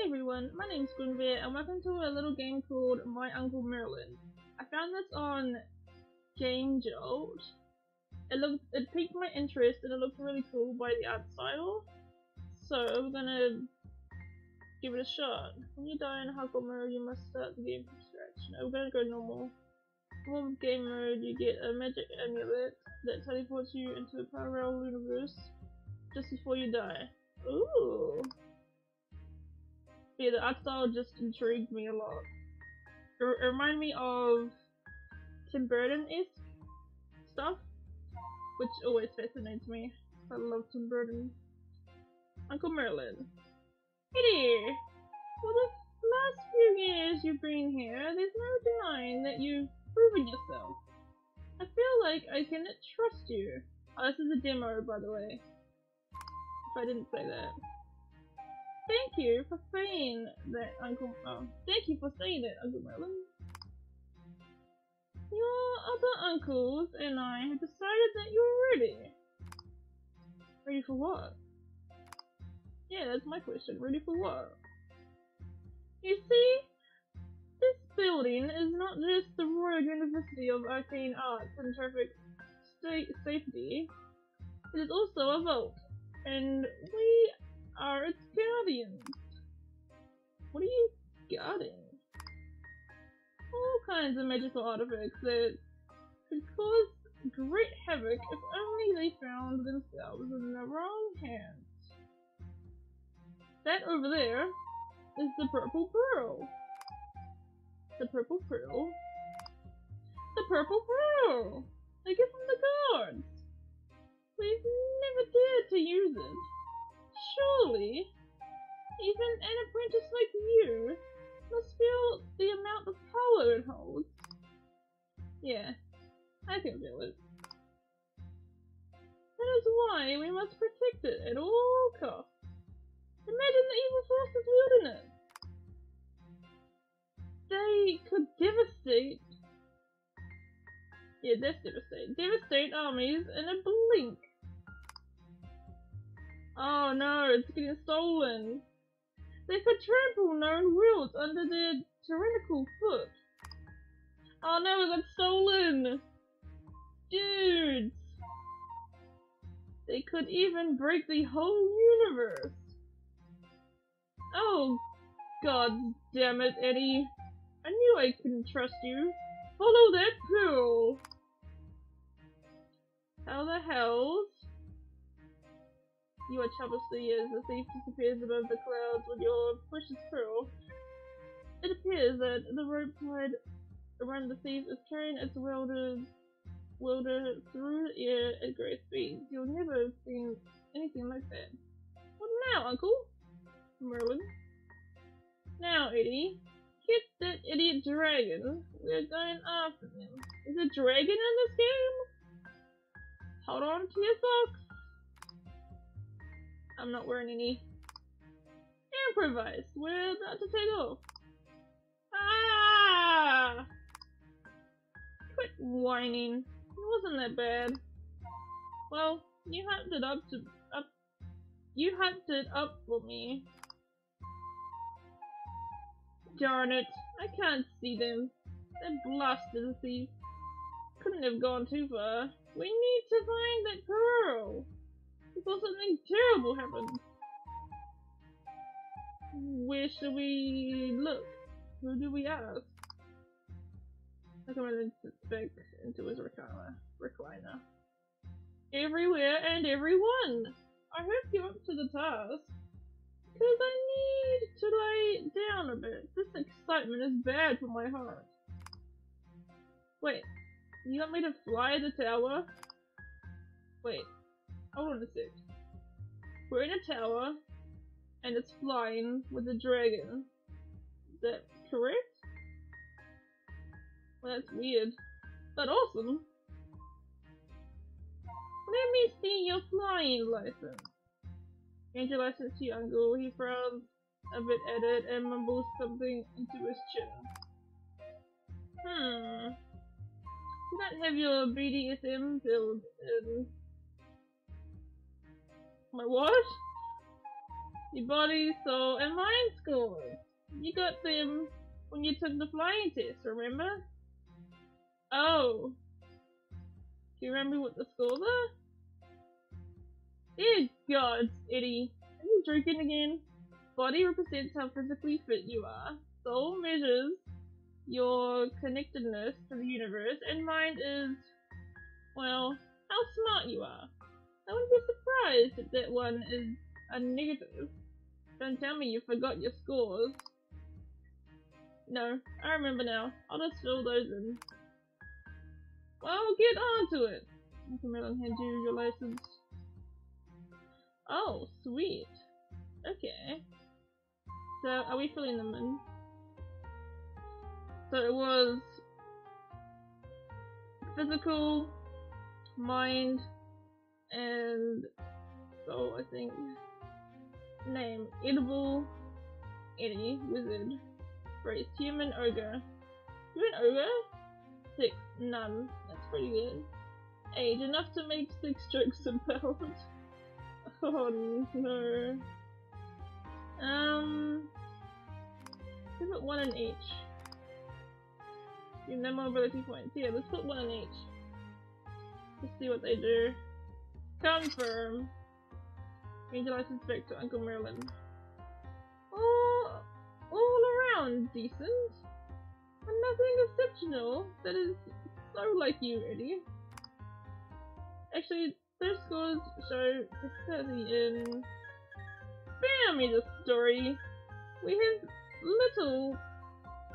Hey everyone, my name's Guinverre and welcome to a little game called My Uncle Merlin. I found this on Game Jolt. It piqued my interest and it looked really cool by the art style. So we're gonna give it a shot. When you die in a hardcore mode, you must start the game from scratch. No, we're gonna go normal. Normal game mode, you get a magic amulet that teleports you into a parallel universe just before you die. Ooh. Yeah, the art style just intrigued me a lot. It reminded me of Tim Burton-esque stuff, which always fascinates me. I love Tim Burton. Uncle Merlin. Hey there! For the last few years you've been here, there's no denying that you've proven yourself. I feel like I can trust you. Oh, this is a demo, by the way. If I didn't say that. Thank you for saying that, Uncle. Oh, thank you for saying that, Uncle Merlin. Your other uncles and I have decided that you're ready. Ready for what? Yeah, that's my question. Ready for what? You see, this building is not just the Royal University of Arcane Arts and Traffic Safety. It is also a vault, and we are its guardians. What are you guarding? All kinds of magical artifacts that could cause great havoc if only they found themselves in the wrong hands. That over there is the purple pearl. The purple pearl? The purple pearl! A gift from the gods! We've never dared to use it. Surely, even an apprentice like you must feel the amount of power it holds. Yeah, I can feel it. That is why we must protect it at all costs. Imagine the evil forces wielding it. They could devastate. Yeah, that's devastate. Devastate armies in a blink. Oh no, it's getting stolen. They could trample known worlds under their tyrannical foot. Oh no, it got stolen! Dudes! They could even break the whole universe! Oh, god damn it, Eddie. I knew I couldn't trust you. Follow that pearl! How the hells? You are troublesome as the thief disappears above the clouds with your precious pearl. It appears that the rope tied around the thief is carrying its welder through the air at great speed. You'll never have seen anything like that. What now, Uncle? Merlin. Now, Eddie, get that idiot dragon. We're going after him. Is a dragon in this game? Hold on to your socks. I'm not wearing any. Improvise. We're about to take off. Ah! Quit whining. It wasn't that bad. Well, you hyped it up. You hyped it up for me. Darn it! I can't see them. That blasted thief couldn't have gone too far. We need to find that pearl before something terrible happens. Where should we look? Who do we ask? I come in and sits back into his recliner. Everywhere and everyone! I hope you're up to the task. Because I need to lay down a bit. This excitement is bad for my heart. Wait, you want me to fly the tower? Wait, hold on a sec. We're in a tower, and it's flying with a dragon. Is that correct? Well, that's weird. But awesome! Let me see your flying license. Hand your license to your uncle. He frowns a bit at it and mumbles something into his chin. You don't have your BDSM build in. My what? Your body, soul, and mind scores. You got them when you took the flying test, remember? Oh. Do you remember what the scores are? Dear gods, Eddie. Are you drinking again? Body represents how physically fit you are. Soul measures your connectedness to the universe, and mind is, well, how smart you are. I wouldn't be surprised if that one is a negative. Don't tell me you forgot your scores. No, I remember now. I'll just fill those in. Well, get on to it. Uncle Merlin hand you your license. Oh, sweet. Okay. So, are we filling them in? So it was physical, mind, and soul, I think. Name, edible, Eddie, wizard. Race, human, ogre. You an ogre? 6, none. That's pretty good. Age, enough to make 6 strokes about. Oh no. Let's put 1 in each. Give them mobility points. Yeah, let's put 1 in each. Let's see what they do. Confirm. Change your license back to Uncle Merlin. All around decent. And nothing exceptional. That is so like you, Eddie. Actually, their scores show dexterity in... Spare me the story. We have little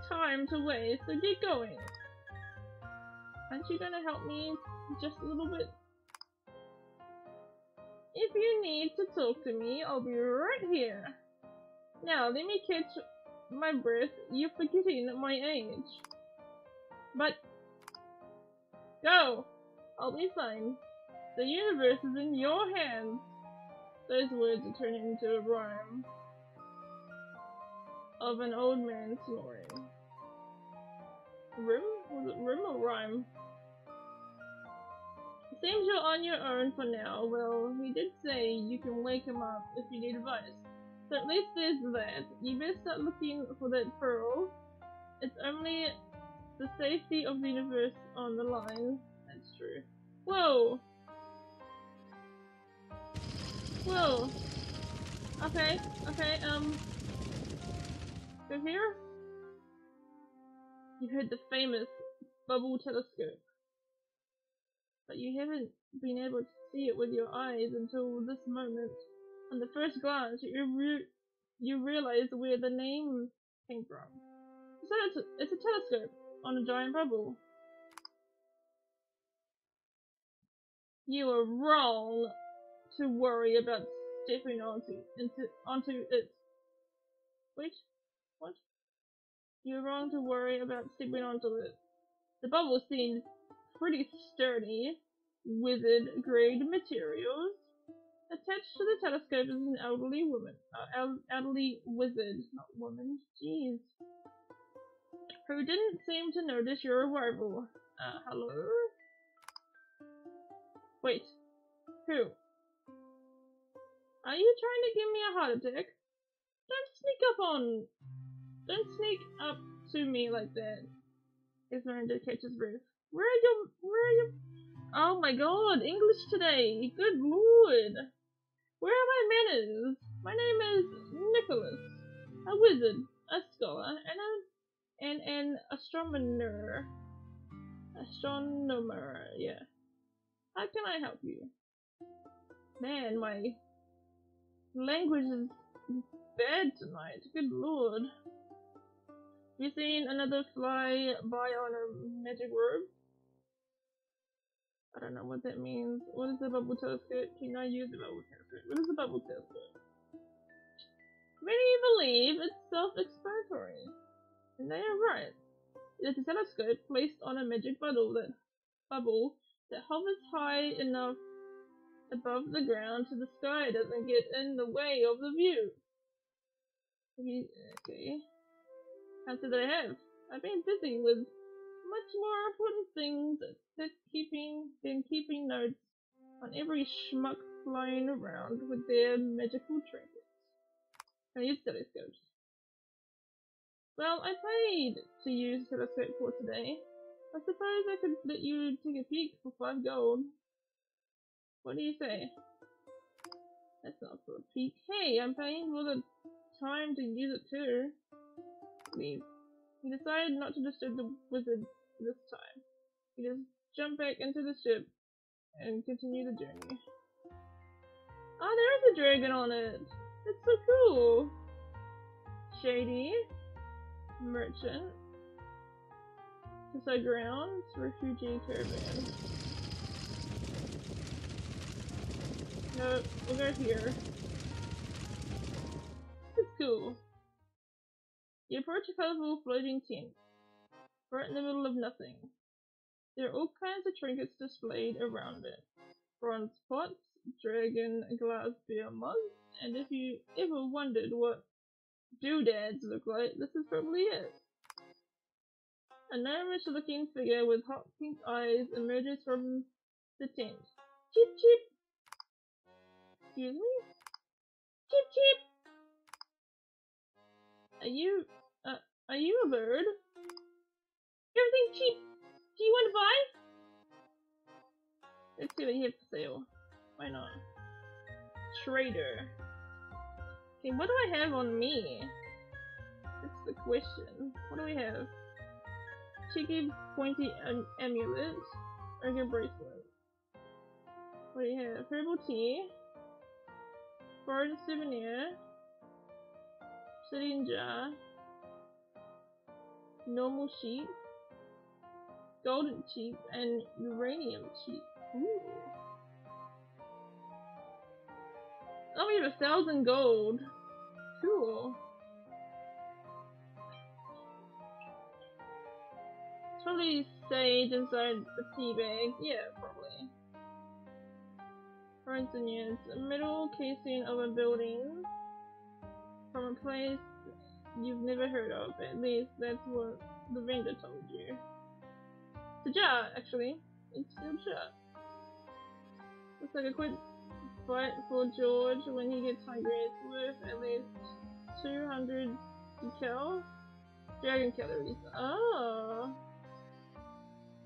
time to waste, so get going. Aren't you gonna help me just a little bit? If you need to talk to me, I'll be right here. Now, let me catch my breath. You're forgetting my age. But, go! I'll be fine. The universe is in your hands. Those words are turning into a rhyme of an old man snoring. Rim? Was it rim or rhyme? Seems you're on your own for now. Well, he did say you can wake him up if you need advice. So at least there's that. You best start looking for that pearl. It's only the safety of the universe on the line. That's true. Whoa! Whoa! Okay, go here? You've heard the famous bubble telescope, but you haven't been able to see it with your eyes until this moment. On the first glance, you realize where the name came from. So it's a telescope on a giant bubble. You are wrong to worry about stepping onto it. Wait, what? You're wrong to worry about stepping onto it. The bubble seems pretty sturdy, wizard-grade materials. Attached to the telescope is an elderly woman. Elderly wizard, not woman. Jeez. Who didn't seem to notice your arrival. Hello? Wait. Who? Are you trying to give me a heart attack? Don't sneak up to me like that. He's learned to catch his breath. Where are you? Oh my god, English today. Good lord. Where are my manners? My name is Nicholas, a wizard, a scholar, and an astronomer. Astronomer, yeah. How can I help you? Man, my language is bad tonight. Good lord. You seen another fly by on a magic robe? I don't know what that means. What is the bubble telescope? Can I use the bubble telescope? What is the bubble telescope? Many believe it's self-explanatory. And they are right. It is a telescope placed on a magic bubble that hovers high enough above the ground so the sky doesn't get in the way of the view. Okay. Answer that I have. I've been busy with much more important things than keeping notes on every schmuck flying around with their magical trinkets. Can I use telescopes? Well, I paid to use a telescope for today. I suppose I could let you take a peek for 5 gold. What do you say? That's not for a peek. Hey, I'm paying for the time to use it too. Leave. He decided not to disturb the wizard this time. He just jumped back into the ship and continued the journey. Oh, there is a dragon on it! That's so cool! Shady. Merchant. Castle Grounds. Refugee Caravan. No, we'll go here. This is cool. You approach a colorful floating tent, right in the middle of nothing. There are all kinds of trinkets displayed around it. Bronze pots, dragon glass beer mugs, and if you ever wondered what doodads look like, this is probably it. A gnomish looking figure with hot pink eyes emerges from the tent. Cheep cheep! Excuse me? Cheep cheep! Are you a bird? Everything cheap! Do you want to buy? Let's see what you have for sale. Why not? Trader. Okay, what do I have on me? That's the question. What do we have? Cheeky pointy amulet. Ogre bracelet. What do you have? Herbal tea. Foreign souvenir. Obsidian jar. Normal sheep. Golden sheep and uranium sheep. Ooh. Oh, we have 1,000 gold. Cool. Probably sage inside the tea bag. Yeah, probably. For instance, a metal casing of a building from a place you've never heard of. At least that's what the vendor told you. It's a jar, actually. It's still shut. Looks like a quick bite for George when he gets hungry. It's worth at least 200 decal. Dragon calories. Oh!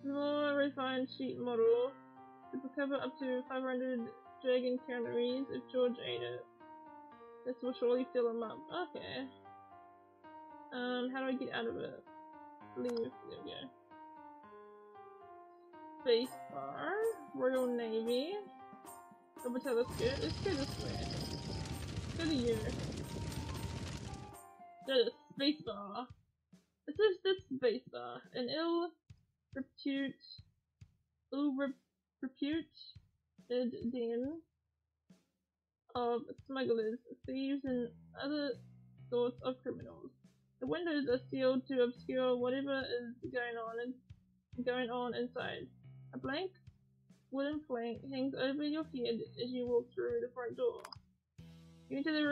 More refined sheet model. It will cover up to 500 dragon calories if George ate it. This will surely fill him up. Okay. How do I get out of it? Leave. There we go. Space bar. Royal Navy. Double telescope. Let's go this way. Go to you. Go to space bar. This is the space bar. An ill-reputed den of smugglers, thieves, and other sorts of criminals. The windows are sealed to obscure whatever is going on inside. A blank wooden plank hangs over your head as you walk through the front door. You enter the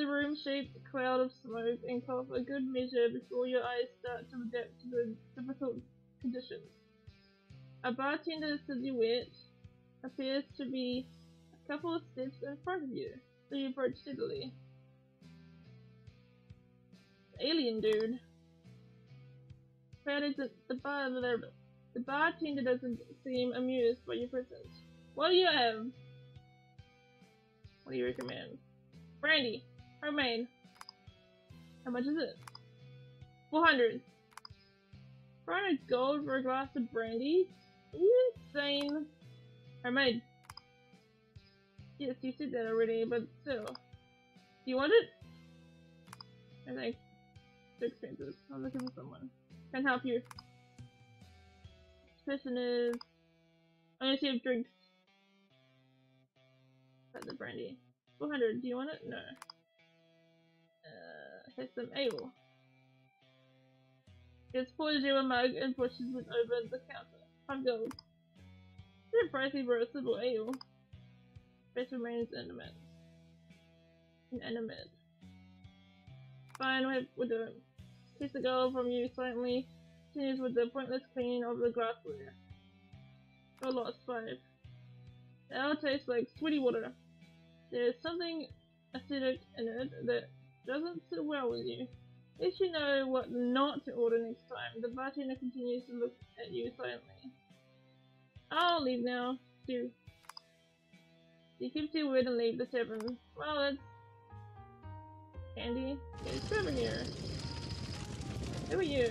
room, shaped cloud of smoke, and cough a good measure before your eyes start to adapt to the difficult conditions. A bartender's silhouette appears to be a couple of steps in front of you, so you approach steadily. Alien dude. The bartender doesn't seem amused by your presence. What do you have? What do you recommend? Brandy. Homemade. How much is it? 400. 400 gold for a glass of brandy? Are you insane? Homemade. Yes, you said that already, but still. Do you want it? I think it's expensive. I'm looking for someone. Can help you. This person is... Unless you have drinks. That's the brandy. 400. Do you want it? No. Has some ale. Just pours you a mug and pushes it over the counter. 5 gold. It's a pricey for a simple ale. Face remains inanimate. Fine, we'll do it. Takes the gold from you silently, continues with the pointless cleaning of the glassware. Your loss 5. The ale tastes like sweaty water. There's something acidic in it that doesn't sit well with you. At least you know what not to order next time. The bartender continues to look at you silently. I'll leave now, too. You keep to your word and leave the tavern. Well, that's handy. It's over here. Who are you?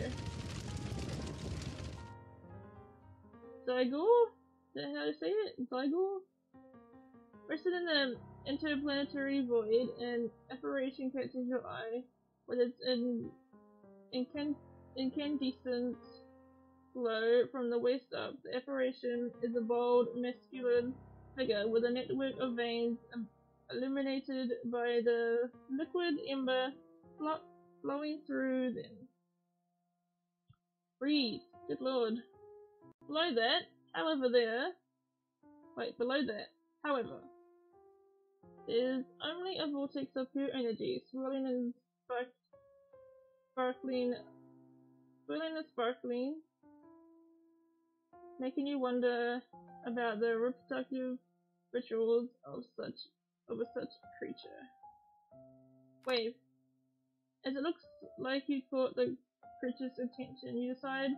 Zygor? Is that how to say it? Zygor? Rested in the interplanetary void, an apparition catches your eye with its incandescent glow from the waist up. The apparition is a bold, masculine figure with a network of veins illuminated by the liquid ember flowing through them. Breathe, good lord. Below that, however, there's only a vortex of pure energy, swirling and sparkling, making you wonder about the reproductive rituals of such a creature. Wave. As it looks like you caught the creature's attention, you decide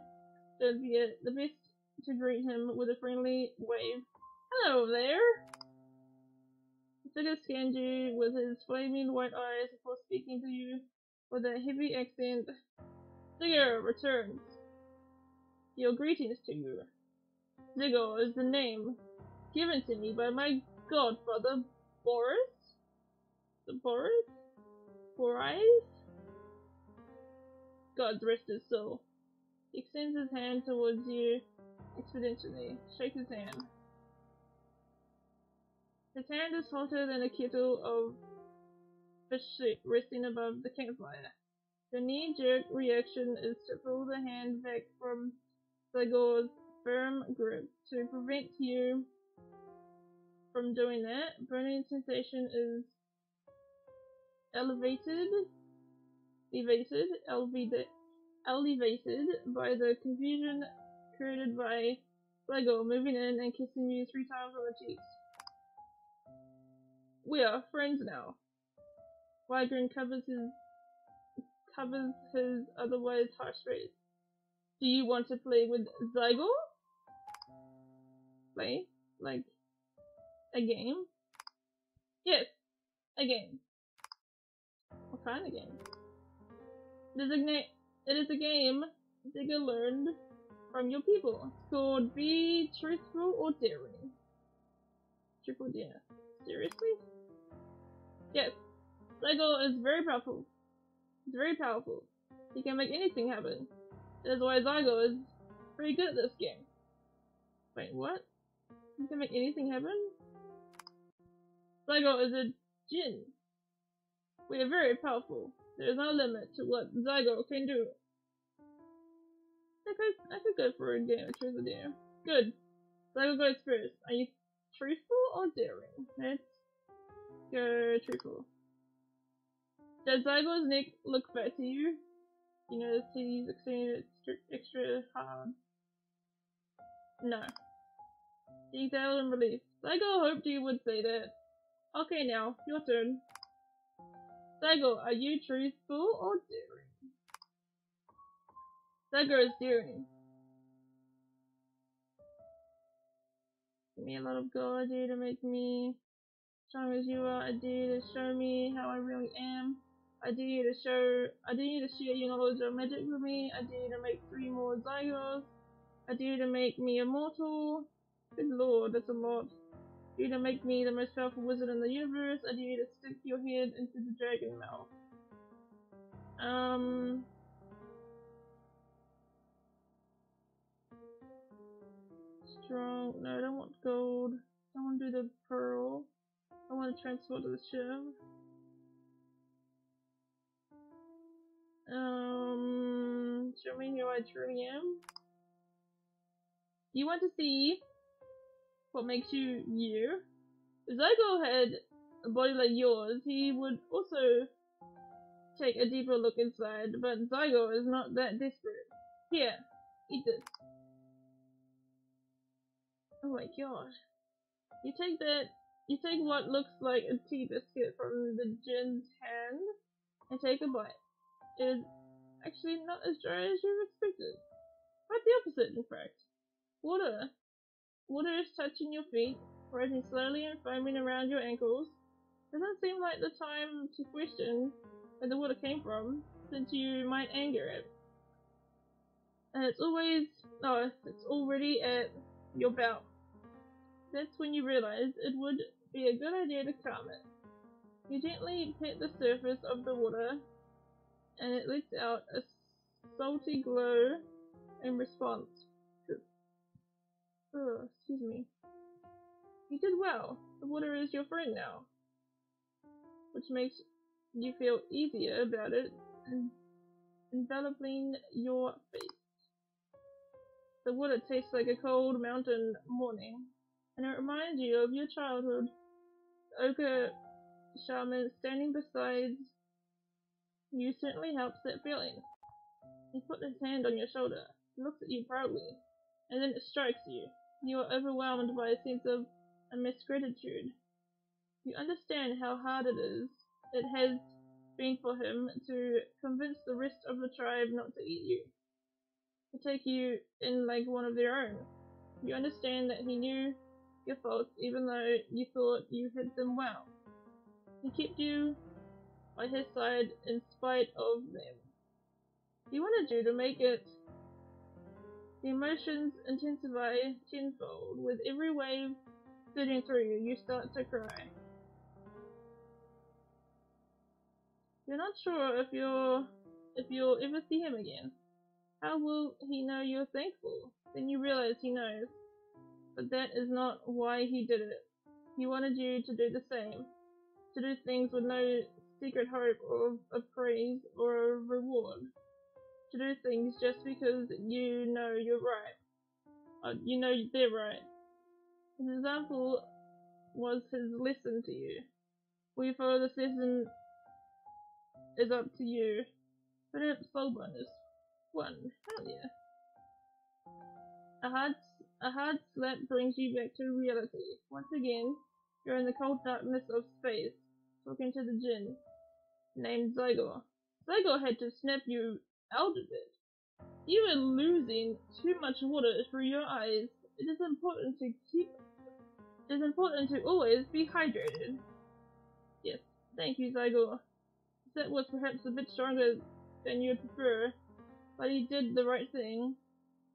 that it'd be the best to greet him with a friendly wave. Hello there! The figure scanned you with his flaming white eyes before speaking to you with a heavy accent. Ziggo returns your greetings to you. Ziggo is the name given to me by my godfather, Boris? Boris? God's rest his soul. He extends his hand towards you expeditiously. Shake his hand. His hand is hotter than a kettle of fish soup resting above the campfire. Your knee-jerk reaction is to pull the hand back from Zygor's firm grip. To prevent you from doing that, burning sensation is elevated by the confusion created by Zygor moving in and kissing you 3 times on the cheeks. We are friends now. Wygrin covers his otherwise harsh face. Do you want to play with Zygor? Play? Like a game? Yes, a game. What kind of game? It is a game Zygor learned from your people. It's called Be Truthful or Daring. Truth or Dare. Seriously? Yes. Zygor is very powerful. He's very powerful. He can make anything happen. That is why Zygor is pretty good at this game. Wait, what? He can make anything happen? Zygor is a djinn. We are very powerful. There is no limit to what Zygor can do. I could go for a game of Truth or Dare. Good. Zygor goes first. Are you truthful or daring? Let's go truthful. Does Zygor's neck look fat to you? You notice he's extending it extra hard. No. He exhaled in relief. Zygor hoped you would say that. Okay now, your turn. Zygor, are you truthful or daring? Zygor is daring. Give me a lot of gold. I dare to make me strong as you are. I dare to show me how I really am. I dare you to share your knowledge of magic with me. I dare you to make 3 more Zygors. I dare you to make me immortal. Good lord, that's a lot. I dare you to make me the most powerful wizard in the universe. I dare you to stick your head into the dragon mouth. Strong. No, I don't want gold. I want to do the pearl. I want to transport to the ship. Show me who I truly am. You want to see what makes you you? If Zygor had a body like yours, he would also take a deeper look inside, but Zygor is not that desperate. Here, eat this. Oh my god. You take that You take what looks like a tea biscuit from the Jin's hand and take a bite. It is actually not as dry as you expected. Quite the opposite, in fact. Water. Water is touching your feet, rising slowly and foaming around your ankles. Doesn't seem like the time to question where the water came from, since you might anger it. And it's already at your belt. That's when you realize it would be a good idea to calm it. You gently pet the surface of the water, and it lets out a salty glow in response. Excuse me. You did well. The water is your friend now, which makes you feel easier about it and enveloping your face. The water tastes like a cold mountain morning, and it reminds you of your childhood. The ochre shaman standing beside you certainly helps that feeling. He puts his hand on your shoulder, looks at you proudly, and then it strikes you. You are overwhelmed by a sense of immense gratitude. You understand how hard it has been for him to convince the rest of the tribe not to eat you, to take you in like one of their own. You understand that he knew your faults even though you thought you hid them well. He kept you by his side in spite of them. He wanted you to make it. The emotions intensify tenfold. With every wave surging through you, you start to cry. You're not sure if you'll ever see him again. How will he know you're thankful? Then you realize he knows. But that is not why he did it. He wanted you to do the same. To do things with no secret hope of praise or a reward. To do things just because you know you're right. You know they're right. His example was his lesson to you. We follow this lesson is up to you. But it's slow bonus. 1. Hell yeah. A hard slap brings you back to reality. Once again, you're in the cold darkness of space, talking to the Jinn, named Zygor. Zygor had to snap you out of it. You are losing too much water through your eyes. It is important to always be hydrated. Yes, thank you, Zygor. That was perhaps a bit stronger than you'd prefer, but you did the right thing.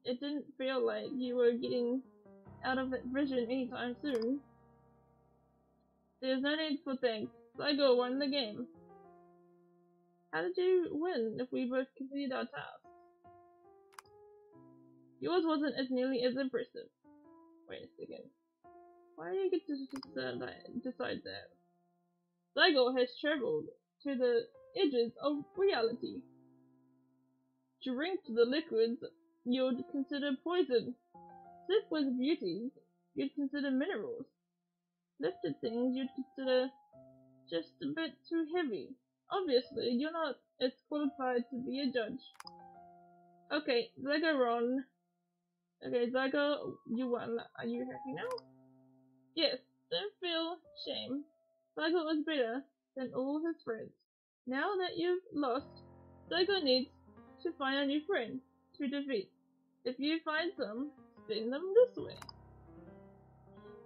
It didn't feel like you were getting out of that vision anytime soon. There's no need for thanks. Zygor won the game. How did you win if we both completed our tasks? Yours wasn't as nearly as impressive. Wait a second. Why do you get to decide that? Zygor has traveled to the edges of reality. Drink the liquids you'd consider poison. Sip with beauties you'd consider minerals. Lifted things you'd consider just a bit too heavy. Obviously, you're not as qualified to be a judge. Okay, Zygo, you won. Are you happy now? Yes, don't feel shame. Zygo is better than all his friends. Now that you've lost, Zygo needs to find a new friend to defeat. If you find some, send them this way.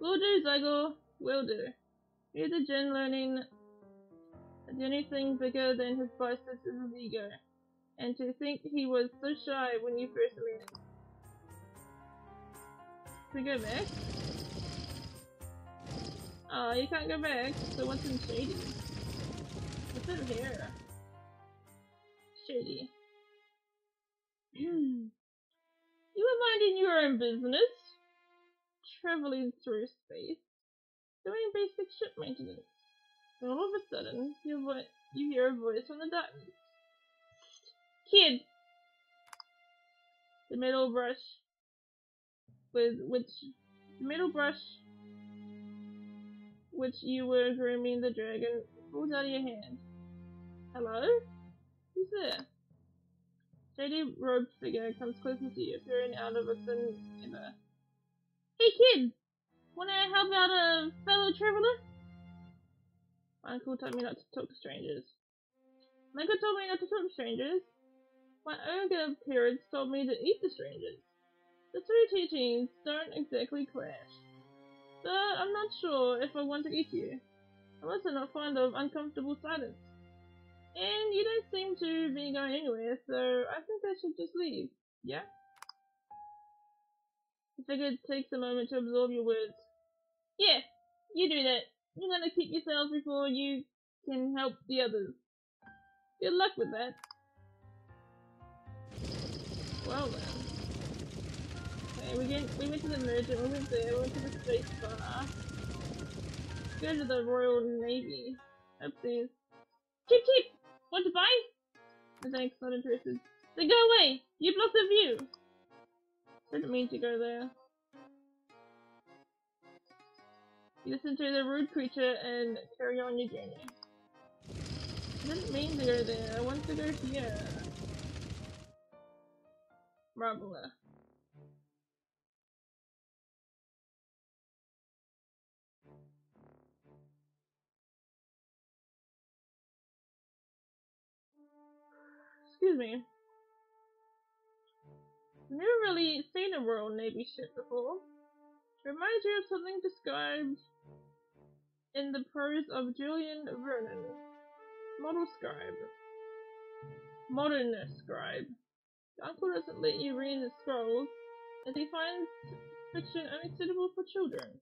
Will do, Zygo. Will do. You're the Jinn learning the only thing bigger than his biceps is his ego. And to think he was so shy when you first met him. Can we go back? Oh, you can't go back. So what's in Shady? What's in here? Shady. You were minding your own business. Traveling through space. Doing basic ship maintenance. And all of a sudden, you hear a voice from the darkness. Kid! The metal brush which you were grooming the dragon falls out of your hand. Hello? Who's there? Shady robed figure comes closer to you, peering out of a thin ember. Hey kid! Wanna help out a fellow traveler? My uncle told me not to talk to strangers. My uncle told me not to talk to strangers. My ogre parents told me to eat the strangers. The two teachings don't exactly clash. But I'm not sure if I want to eat you. I'm also not fond of uncomfortable silence. And you don't seem to be going anywhere, so I think I should just leave. Yeah? I figured it takes a moment to absorb your words. Yeah, you do that. You're gonna keep yourself before you can help the others. Good luck with that. Well then. Okay, we went to the merchant, we went there, we went to the space bar. Let's go to the Royal Navy. Upstairs. Cheep cheep! Want to buy? No thanks, not interested. Then go away! You block the view! Didn't mean to go there. You listen to the rude creature and carry on your journey. Didn't mean to go there, I want to go here. Marble. Excuse me. I've never really seen a Royal Navy ship before. It reminds you of something described in the prose of Julian Vernon. Modern scribe. Your uncle doesn't let you read his scrolls, as he finds fiction only suitable for children.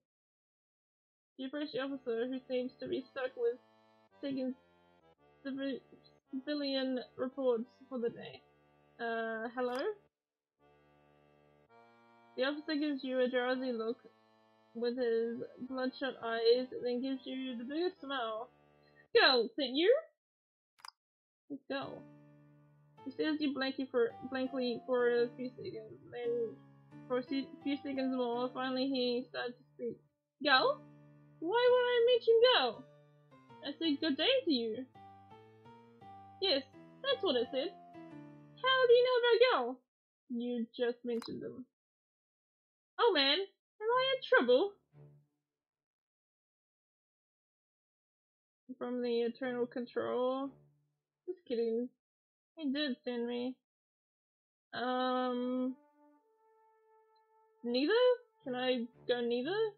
You approach the officer, who seems to be stuck with taking civilian reports for the day. Hello? The officer gives you a drowsy look with his bloodshot eyes, and then gives you the biggest smile. Go, is it you? Let's go. He stares at you blankly for a few seconds, then for a few seconds more, finally he starts to speak. Go? Why would I mention go? I said good day to you. Yes, that's what I said. How do you know about go? You just mentioned them. Oh man, am I in trouble? From the Eternal Control. Just kidding. He did send me. Neither? Can I go neither?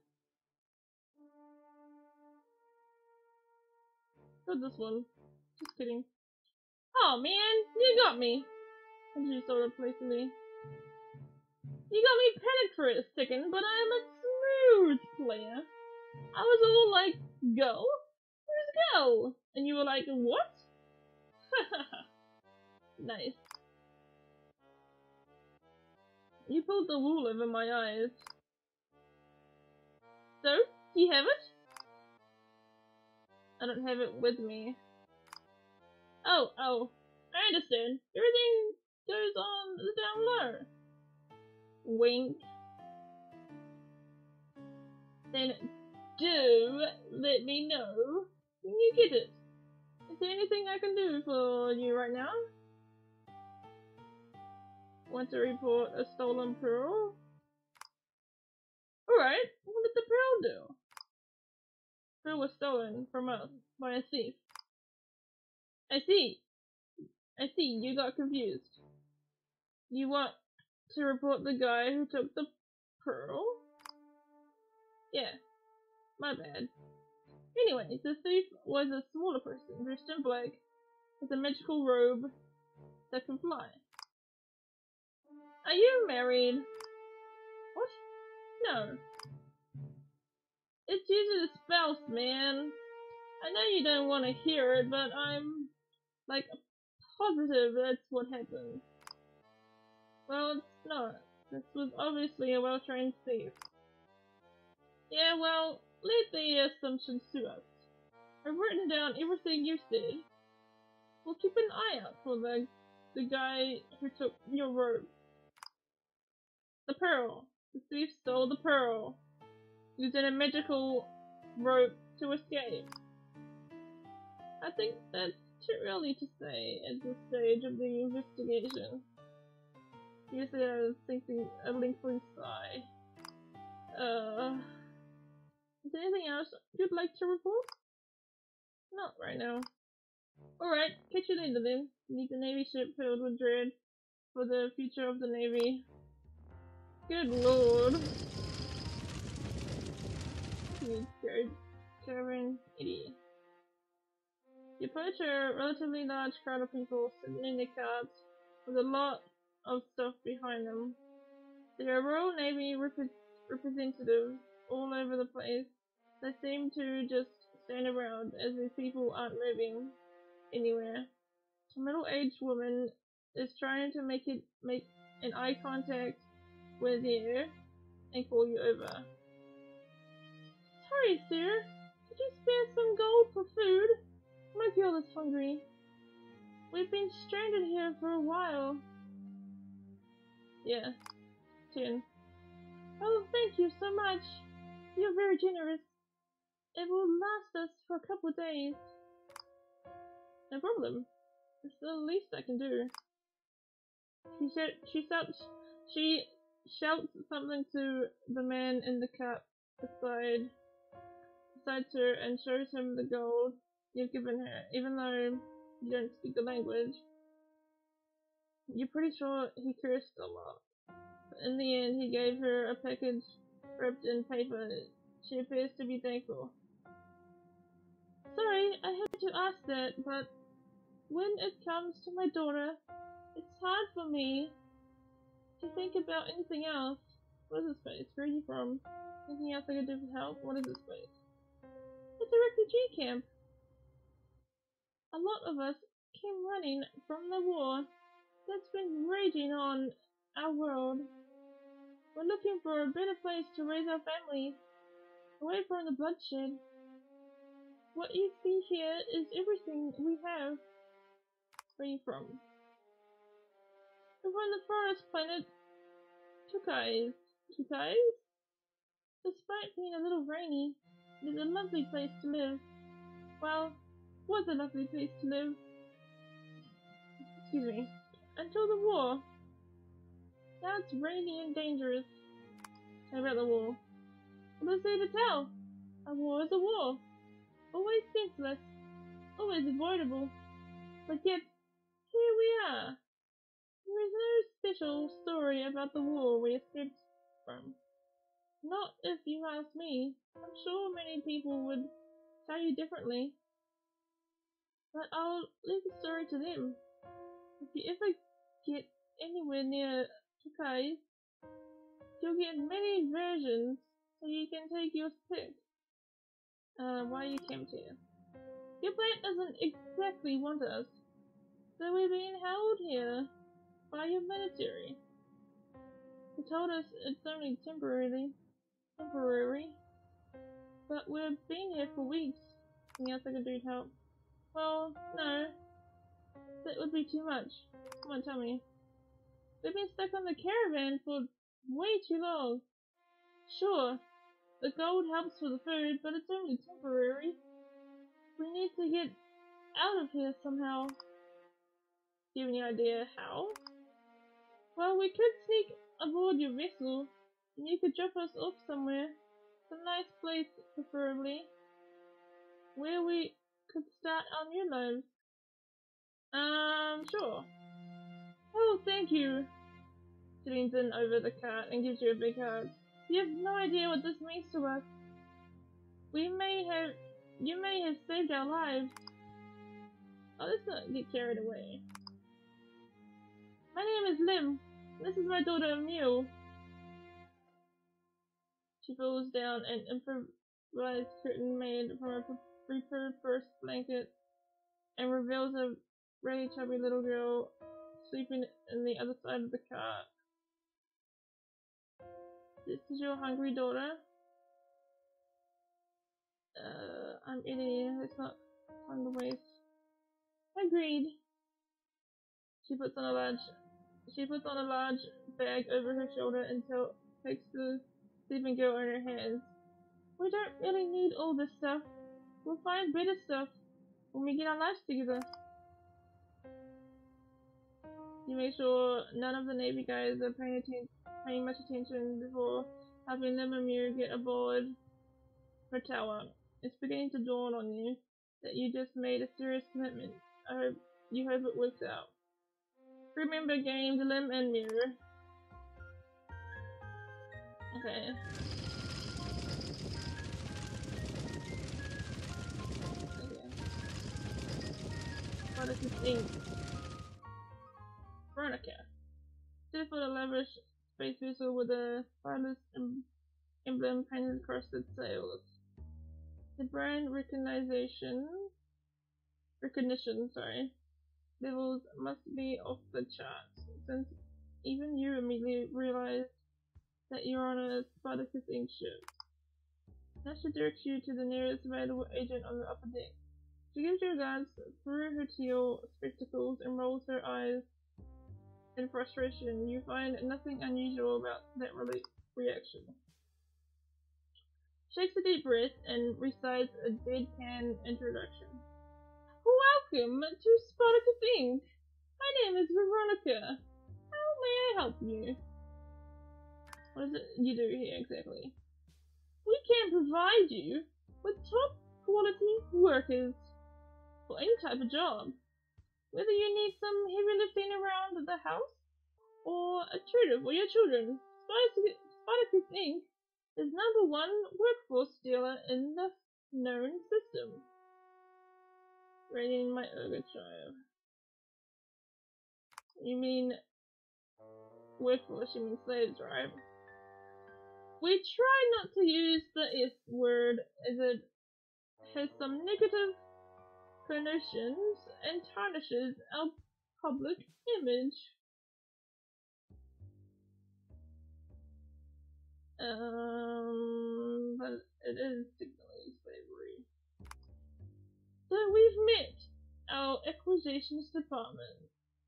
Go this one. Just kidding. Oh man, you got me. How did you sort of playfully? You got me panicked for a second, but I am a smooth player. I was all like, go? Where's go? And you were like, what? Nice. You pulled the wool over my eyes. So, do you have it? I don't have it with me. Oh, I understand. Everything goes on down low. Wink. Then do let me know when you get it. Is there anything I can do for you right now? Want to report a stolen pearl? Alright, what did the pearl do? Pearl was stolen from us by a thief. I see, you got confused. You want to report the guy who took the pearl? Yeah, my bad. Anyway, the thief was a smaller person, dressed in black, with a magical robe that can fly. Are you married? What? No. It's usually the spouse, man. I know you don't want to hear it, but I'm, like, positive that's what happened. Well, it's not. This was obviously a well-trained thief. Yeah, well, let the assumption sue us. I've written down everything you said. We'll keep an eye out for the guy who took your robe. The pearl. The thief stole the pearl, using a magical rope to escape. I think that's too early to say at this stage of the investigation. Yes, I was thinking a lengthy sigh. Is there anything else you'd like to report? Not right now. Alright, catch you later then. Need the Navy ship filled with dread for the future of the Navy. Good lord. You Karen idiot. You approach a relatively large crowd of people sitting in their carts with a lot of stuff behind them. There are Royal Navy representatives all over the place. They seem to just stand around as if people aren't moving anywhere. A middle-aged woman is trying to make an eye contact with you and call you over. Sorry, sir. Could you spare some gold for food? My girl is hungry. We've been stranded here for a while. Yeah, 10. Oh, thank you so much. You're very generous. It will last us for a couple of days. No problem. It's the least I can do. She shouts something to the man in the cart beside her and shows him the gold you've given her, even though you don't speak the language. You're pretty sure he cursed a lot. But in the end, he gave her a package wrapped in paper. She appears to be thankful. Sorry, I had to ask that, but when it comes to my daughter, it's hard for me to think about anything else. What is this place? Where are you from? Anything else I can do for help? What is this place? It's a refugee camp. A lot of us came running from the war that's been raging on our world. We're looking for a better place to raise our families, away from the bloodshed. What you see here is everything we have. Where are you from? We're from the forest planet Tukais. Tukais? Despite being a little rainy, it is a lovely place to live. Well, was a lovely place to live. Excuse me. Until the war. Now it's rainy and dangerous. Tell me about the war. What is there to tell? A war is a war. Always senseless. Always avoidable. But yet, here we are. There is no special story about the war we escaped from. Not if you ask me. I'm sure many people would tell you differently. But I'll leave the story to them. If you ever get anywhere near Tukais, you'll get many versions, so you can take your pick. Why you camped here? Your planet doesn't exactly want us, so we're being held here by your military. They told us it's only temporary, but we've been here for weeks. Anything else I can do to help? Well, no, that would be too much. Come on, tell me. We've been stuck on the caravan for way too long. Sure, the gold helps for the food, but it's only temporary. We need to get out of here somehow. Do you have any idea how? Well, we could sneak aboard your vessel, and you could drop us off somewhere. Some nice place, preferably, where we could start our new lives. Sure. Oh, thank you. She leans in over the cart and gives you a big hug. You have no idea what this means to us. You may have saved our lives. Oh, let's not get carried away. My name is Lim. This is my daughter, Mule. She pulls down an improvised curtain made from a prepared first blanket and reveals a really chubby little girl sleeping in the other side of the cart. This is your hungry daughter? I'm eating. It's not time to waste. Agreed. She puts on a large bag over her shoulder and takes the sleeping girl in her hands. We don't really need all this stuff. We'll find better stuff when we get our lives together. You make sure none of the Navy guys are paying much attention before helping them and you get aboard. her tower. It's beginning to dawn on you that you just made a serious commitment. You hope it works out. Remember game, limb and mirror. Okay. What is this ink? Veronica. Sit for the lavish space vessel with a wireless emblem painted across its sails. The brand recognition, levels must be off the charts, since even you immediately realize that you're on a Spartacus Inc. ship. Nasha directs you to the nearest available agent on the upper deck. She gives you a glance through her teal spectacles and rolls her eyes in frustration. You find nothing unusual about that reaction. Shakes a deep breath and recites a deadpan introduction. Welcome to Spartacus Inc. My name is Veronica. How may I help you? What is it you do here exactly? We can provide you with top quality workers for any type of job. Whether you need some heavy lifting around the house or a tutor for your children, Spartacus Inc. is #1 workforce dealer in the known system. Rating my Ergotribe. You mean workforce, you mean slaves, right? We try not to use the S word as it has some negative connotations and tarnishes our public image. But it is technically slavery. So we've met our acquisitions department.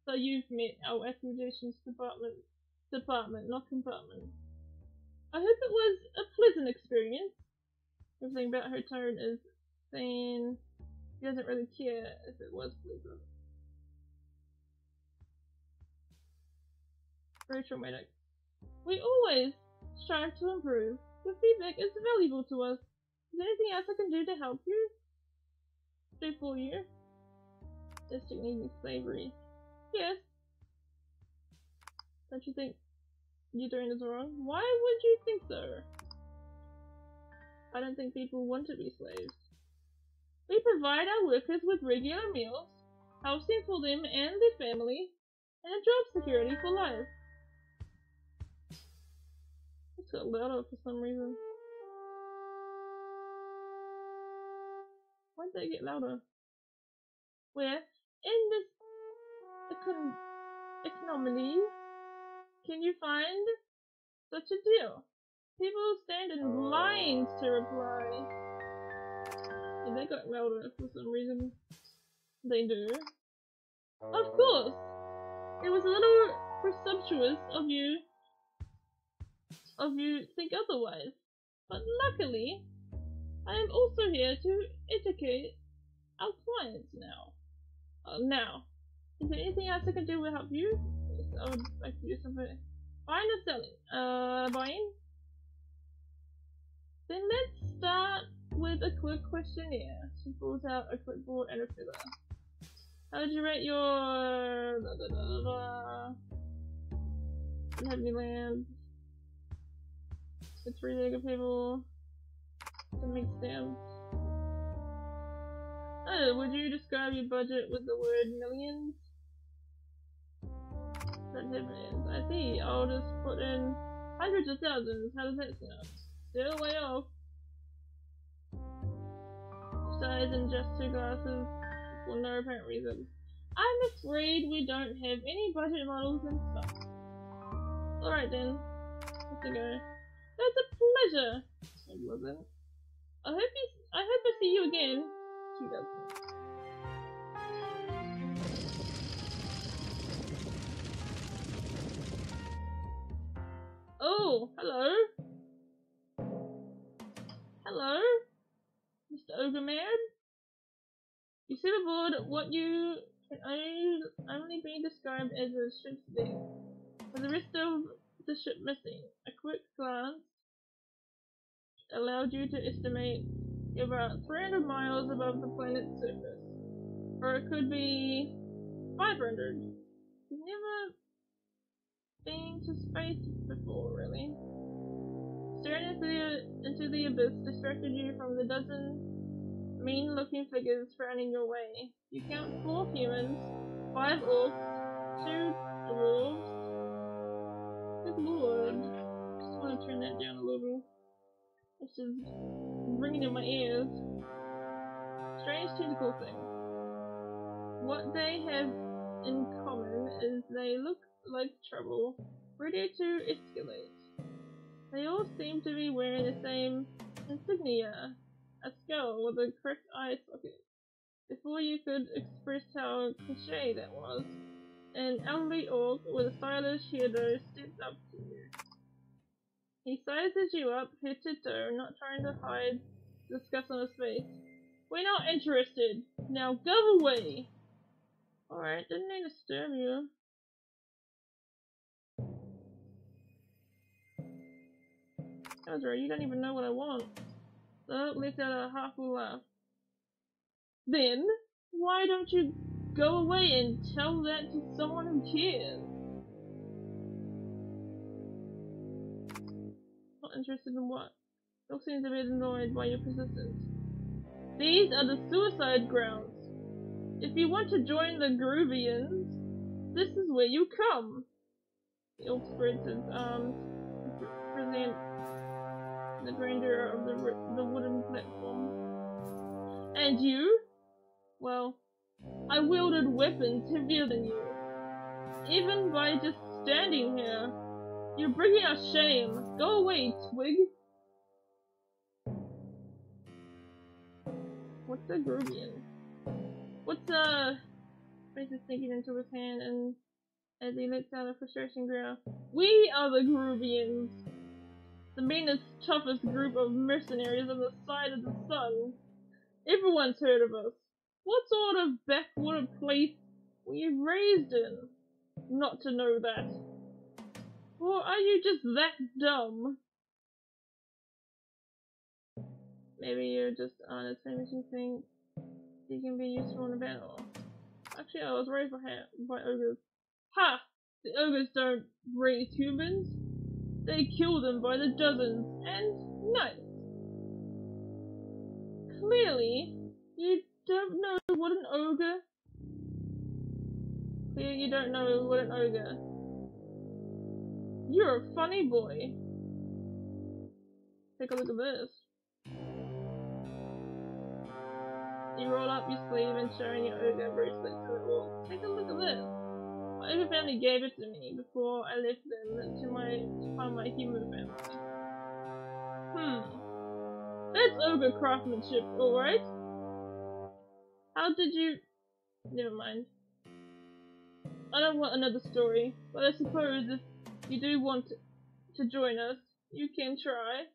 So you've met our acquisitions department, not compartment. I hope it was a pleasant experience. Everything about her tone is saying she doesn't really care if it was pleasant. Very traumatic. We always strive to improve. Your feedback is valuable to us. Is there anything else I can do to help you? Do for you? This technique is slavery. Yes. Don't you think you're doing this wrong? Why would you think so? I don't think people want to be slaves. We provide our workers with regular meals, housing for them and their family, and a job security for life. It's got louder for some reason. Why'd they get louder? Where, in this economy, can you find such a deal? People stand in lines to reply. And they got louder for some reason. They do. Of course! It was a little presumptuous of you think otherwise. But luckily, I am also here to educate our clients now. Now, is there anything else I can do to help you? Yes, I would like to do something. Buying or selling? Buying? Then let's start with a quick questionnaire. She pulls out a clipboard and a filler. How would you rate your... Don't have any land. The 3-legged people. To make stamps. Oh, would you describe your budget with the word millions? Don't have millions. I see. I'll just put in hundreds of thousands. How does that sound? Still way off. Size and just 2 glasses for no apparent reason. I'm afraid we don't have any budget models in stock. Alright then. Let's go. That's a pleasure. It wasn't. I hope I see you again. She doesn't. Oh, hello. Hello, Mr. Ogre Man. You sit aboard what you can only be described as a ship's deck, with the rest of the ship missing. A quick glance allowed you to estimate you're about 300 miles above the planet's surface. Or it could be 500. You've never been to space before, really. Staring into the abyss distracted you from the dozen mean-looking figures frowning your way. You count 4 humans, 5 orcs, 2 dwarves. Good lord. I just want to turn that down a little. This is ringing in my ears. Strange tentacle thing. What they have in common is they look like trouble, ready to escalate. They all seem to be wearing the same insignia, a skull with a cracked eye socket. Before you could express how cliche that was, an elderly orc with a stylish hairdo steps up to you. He sizes you up head to toe, not trying to hide disgust on his face. We're not interested. Now go away. Alright, didn't mean to disturb you. Ezra, you don't even know what I want. The oak let out a half-full laugh. Then, why don't you go away and tell that to someone who cares? Not interested in what? Oak seems a bit annoyed by your persistence. These are the suicide grounds. If you want to join the Groovians, this is where you come. The oak spreads his arms to present the grandeur of the wooden platform. And you? Well, I wielded weapons heavier than you. Even by just standing here, you're bringing us shame. Go away, twig. What's a Groovian? What's Face is sinking into his hand, and as he lets out a frustration growl. We are the Groovians, the meanest, toughest group of mercenaries on the side of the sun. Everyone's heard of us. What sort of backwater place were you raised in? Not to know that. Or are you just that dumb? Maybe you're just aren't as famous as you think. You can be useful in a battle. Actually, I was raised by ogres. Ha! The ogres don't raise humans. They kill them by the dozens. And nice. Clearly, you don't know what an ogre. Clearly, you don't know what an ogre. You're a funny boy. Take a look at this. You roll up your sleeve and showing your ogre bracelet to the wall. Take a look at this. My ogre family gave it to me before I left them to find my human family. That's ogre craftsmanship, alright? How did you... Never mind. I don't want another story, but I suppose if you do want to join us, you can try.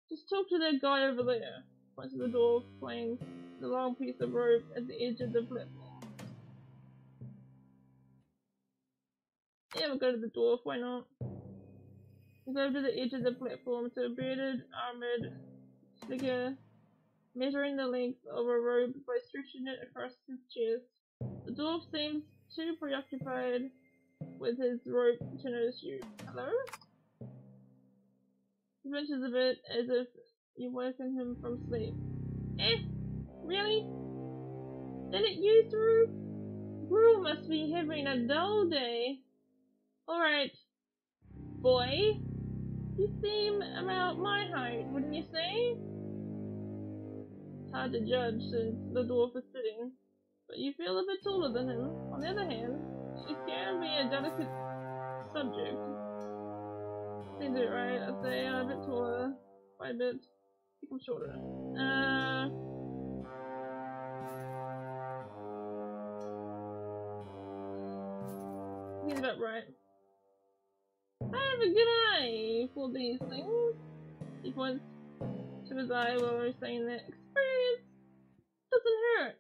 Just talk to that guy over there. Points to the door, playing the long piece of rope at the edge of the platform. Yeah, we'll go to the dwarf, why not? We go to the edge of the platform to a bearded, armored figure, measuring the length of a rope by stretching it across his chest. The dwarf seems too preoccupied with his rope to notice you. Hello? He flinches a bit as if you woken him from sleep. Really? Did it you through? Gruel must be having a dull day. Alright, boy. You seem about my height, wouldn't you say? It's hard to judge since the dwarf is sitting, but you feel a bit taller than him. On the other hand, she can be a delicate subject. Seems it right, I'd say a bit taller, by a bit. I think I'm shorter. He's about right. I have a good eye for these things. He points to his eye while we're saying that experience doesn't hurt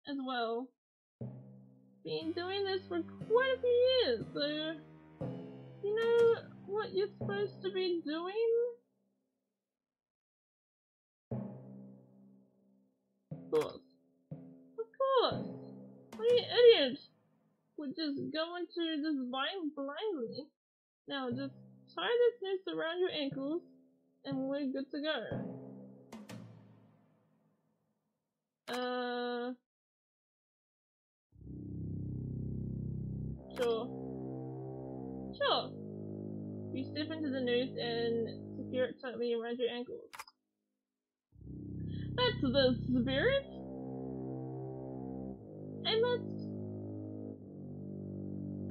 as well. Been doing this for quite a few years, so you know what you're supposed to be doing? would just go into this vine blindly. Now just tie this noose around your ankles and we're good to go. Sure. You step into the noose and secure it tightly around your ankles. That's the spirit! I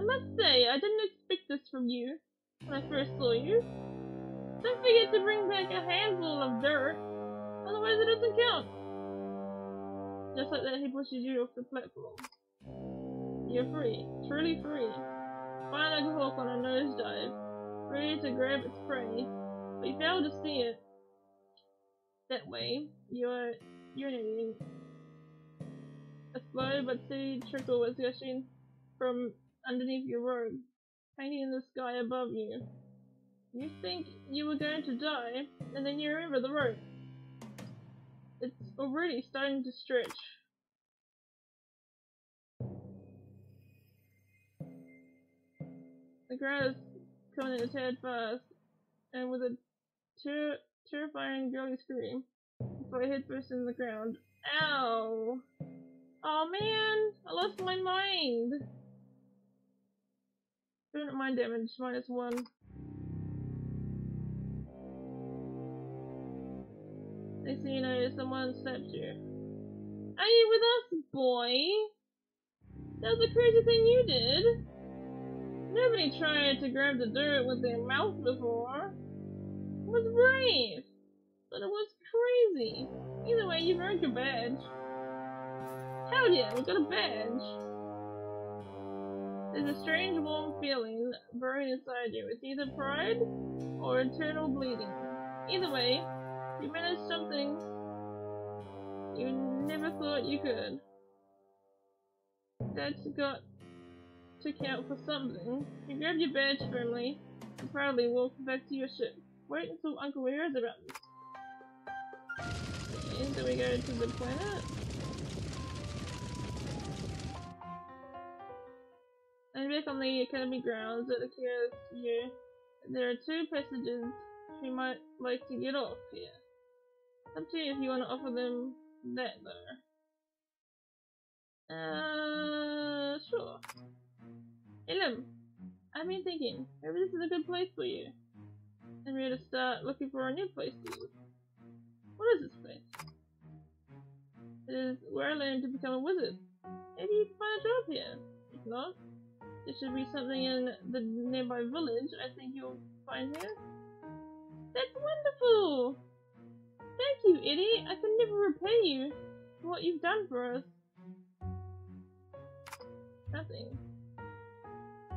must say, I didn't expect this from you when I first saw you. Don't forget to bring back a handful of dirt, otherwise it doesn't count. Just like that, he pushes you off the platform. You're free, truly free. Fine like a hawk on a nosedive, ready to grab its prey, but you fail to see it. That way, you're urinating. A slow but steady trickle was gushing from underneath your robe, painting the sky above you. You think you were going to die, and then you remember the rope. It's already starting to stretch. The ground is coming in a tad fast, and with a terrifying girly scream, you fly headfirst in the ground. Ow! Oh man! I lost my mind! Permanent mind damage, -1. Next thing you know, someone slaps you. Are you with us, boy? That was a crazy thing you did. Nobody tried to grab the dirt with their mouth before. It was brave, but it was crazy. Either way, you've earned your badge. Hell yeah, we got a badge. There's a strange warm feeling burning inside you. It's either pride or internal bleeding. Either way, you managed something you never thought you could. That's got to count for something. You grab your badge firmly and proudly walk back to your ship. Wait until Uncle hears about this. Okay, so we go to the planet. And back on the academy grounds, it occurs to you that there are 2 passengers who might like to get off here. It's up to you if you want to offer them that though. Sure. Hello. I've been thinking, maybe this is a good place for you. I'm ready to start looking for a new place to live. What is this place? It is where I learned to become a wizard. Maybe you can find a job here. If not, there should be something in the nearby village I think you'll find here. That's wonderful! Thank you, Eddie. I can never repay you for what you've done for us. Nothing.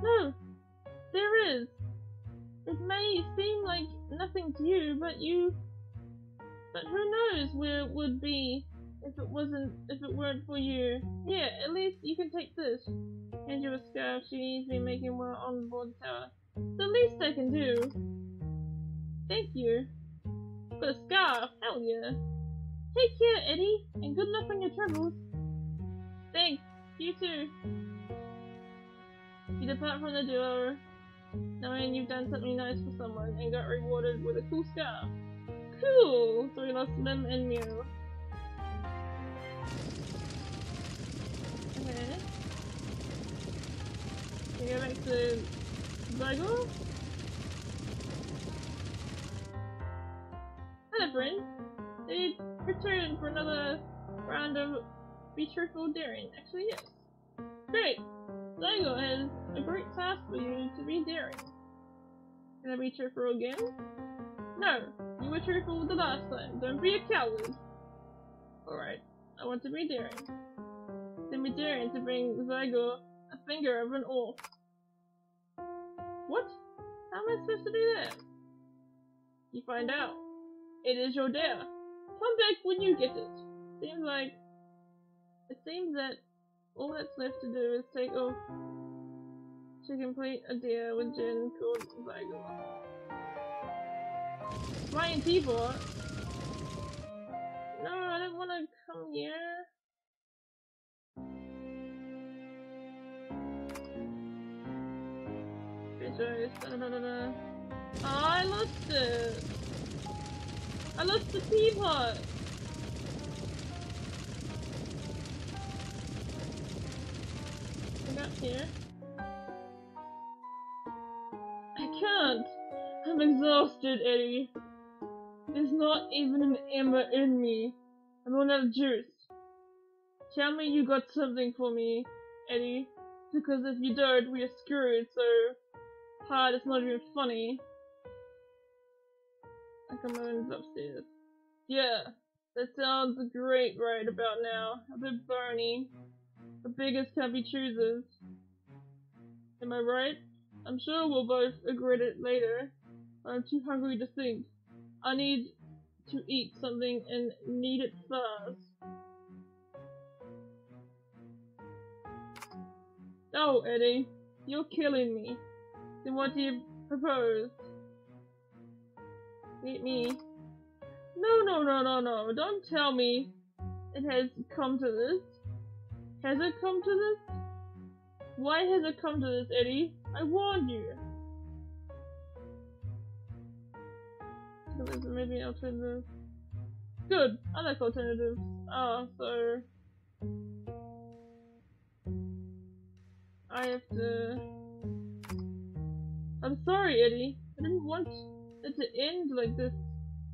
No, there is. It may seem like nothing to you, but who knows where it would be if it weren't for you. Yeah, at least you can take this. Hand you a scarf. She's been making one on board the tower. The least I can do. Thank you. For a scarf, hell yeah. Take care, Eddie, and good luck on your travels. Thanks. You too. You depart from the duo, knowing you've done something nice for someone and got rewarded with a cool scarf. Cool! So we lost Lim and Mew. Okay. We go back to Zygo. Hello, friend. They returned for another round of Be Truthful Daring. Actually, yes. Great! Zygo has a great task for you to be daring. Can I be truthful again? No, you were truthful the last time. Don't be a coward. Alright, I want to be daring. Then be daring to bring Zygo a finger of an oar. What? How am I supposed to do that? You find out. It is your dare. Come back when you get it. It seems that all that's left to do is take off to complete a dare with Jin called Zygo. Flying teapot? No, I don't want to come here. apologize. Da-da-da-da-da. Oh, I lost it. I lost the teapot. Come out here. I can't. I'm exhausted, Eddie. There's not even an ember in me. I don't have juice. Tell me you got something for me, Eddie. Because if you don't, we are screwed so hard it's not even funny. Akamoon's upstairs. Yeah, that sounds great right about now. A bit bony. The biggest can be choosers. Am I right? I'm sure we'll both regret it later. I'm too hungry to think. I need to eat something and need it fast. Oh, Eddie, you're killing me. Then what do you propose? Eat me. No, don't tell me it has come to this. Has it come to this? Why has it come to this, Eddie? I warned you. So there's maybe an alternative. Good, I like alternatives. So I have to... I'm sorry, Eddie. I didn't want it to end like this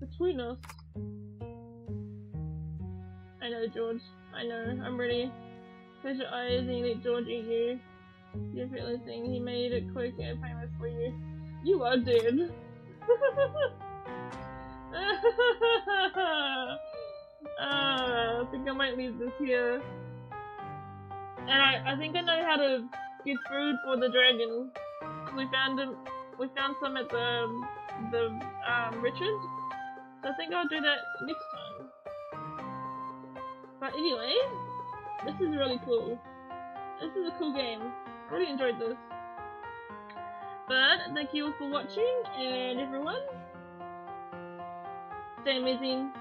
between us. I know, George. I know. I'm ready. Close your eyes and you let George eat you. You're feeling he made it quick and painless for you. You are dead. I think I might leave this here. And I think I know how to get food for the dragon. We found some at the Richard. So I think I'll do that next time. But anyway, this is really cool. This is a cool game. I really enjoyed this. But thank you all for watching, and everyone, stay amazing.